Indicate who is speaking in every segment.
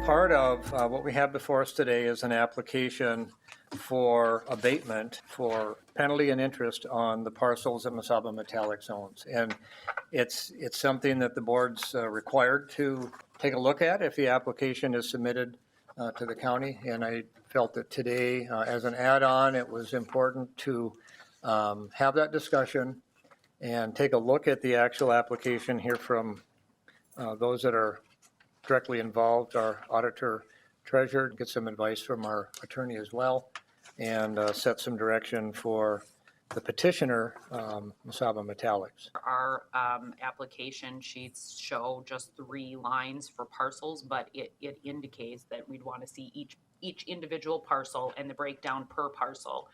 Speaker 1: part of what we have before us today is an application for abatement for penalty and interest on the parcels that Mesabi Metallics owns. And it's something that the board's required to take a look at if the application is submitted to the county. And I felt that today, as an add-on, it was important to have that discussion and take a look at the actual application, hear from those that are directly involved, our auditor treasurer, get some advice from our attorney as well, and set some direction for the petitioner, Mesabi Metallics.
Speaker 2: Our application sheets show just 3 lines for parcels, but it indicates that we'd want to see each individual parcel and the breakdown per parcel.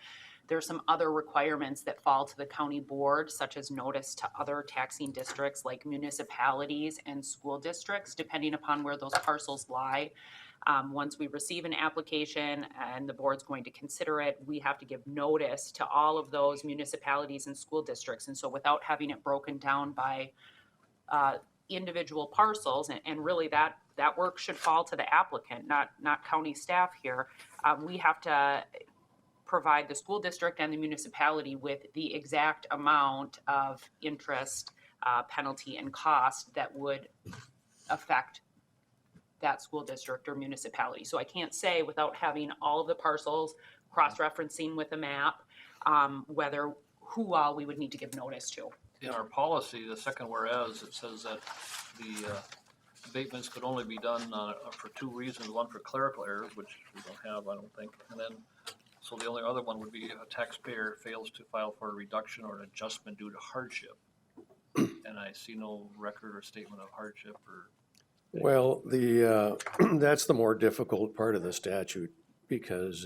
Speaker 2: There's some other requirements that fall to the county board, such as notice to other taxing districts like municipalities and school districts, depending upon where those parcels lie. Once we receive an application and the board's going to consider it, we have to give notice to all of those municipalities and school districts. And so without having it broken down by individual parcels, and really that work should fall to the applicant, not county staff here, we have to provide the school district and the municipality with the exact amount of interest, penalty, and cost that would affect that school district or municipality. So I can't say without having all of the parcels, cross-referencing with a map, who all we would need to give notice to.
Speaker 3: In our policy, the second whereas, it says that the abatements could only be done for 2 reasons. One for clerical errors, which we don't have, I don't think, and then so the only other one would be if a taxpayer fails to file for a reduction or an adjustment due to hardship. And I see no record or statement of hardship or.
Speaker 4: Well, the that's the more difficult part of the statute, because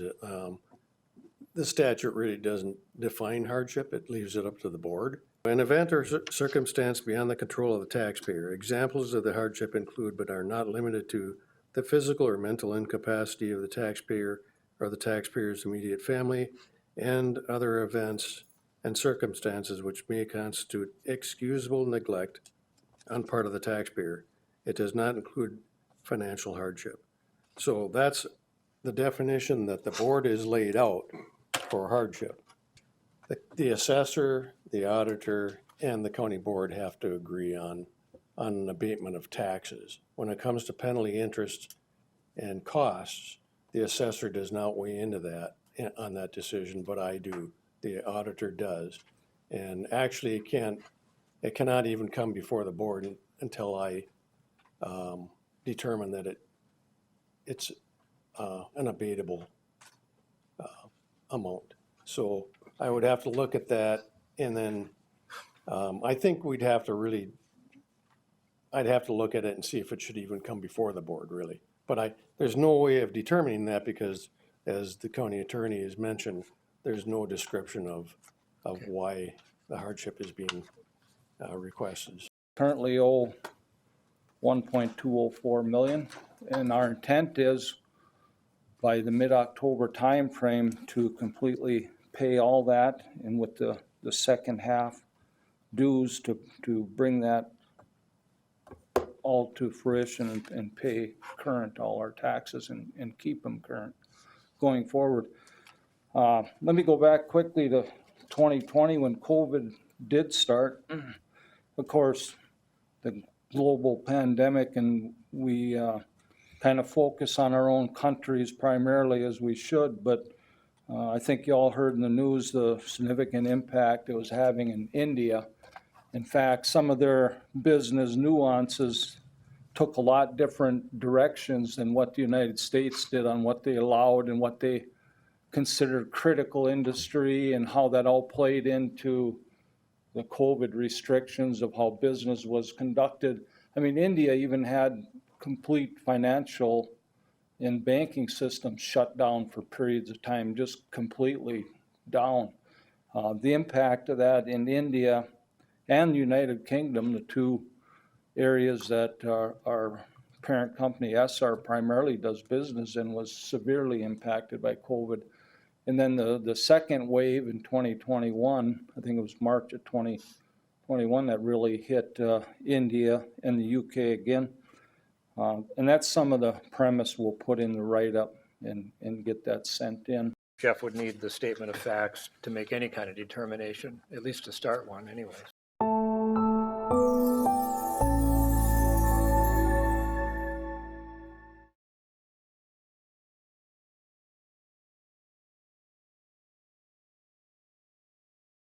Speaker 4: the statute really doesn't define hardship. It leaves it up to the board. An event or circumstance beyond the control of the taxpayer. Examples of the hardship include, but are not limited to, the physical or mental incapacity of the taxpayer or the taxpayer's immediate family, and other events and circumstances which may constitute excusable neglect on part of the taxpayer. It does not include financial hardship. So that's the definition that the board is laid out for hardship. The assessor, the auditor, and the county board have to agree on an abatement of taxes. When it comes to penalty, interest, and costs, the assessor does not weigh into that on that decision, but I do. The auditor does. And actually it cannot even come before the board until I determine that it's an abatable amount. So I would have to look at that, and then I think I'd have to look at it and see if it should even come before the board, really. But there's no way of determining that, because, as the county attorney has mentioned, there's no description of why the hardship is being requested.
Speaker 5: Currently owe $1.204 million, and our intent is by the mid-October timeframe to completely pay all that, and with the second half dues to bring that all to fruition and pay current all our taxes and keep them current going forward. Let me go back quickly to 2020 when COVID did start. Of course, the global pandemic, and we kind of focus on our own countries primarily, as we should, but I think you all heard in the news the significant impact it was having in India. In fact, some of their business nuances took a lot different directions than what the United States did on what they allowed and what they considered critical industry, and how that all played into the COVID restrictions of how business was conducted. I mean, India even had complete financial and banking systems shut down for periods of time, just completely down. The impact of that in India and the United Kingdom, the 2 areas that our parent company SR primarily does business in, was severely impacted by COVID. And then the second wave in 2021, I think it was March of 2021, that really hit India and the UK again. And that's some of the premise we'll put in the write-up and get that sent in.
Speaker 1: Jeff would need the statement of facts to make any kind of determination, at least to start one anyways.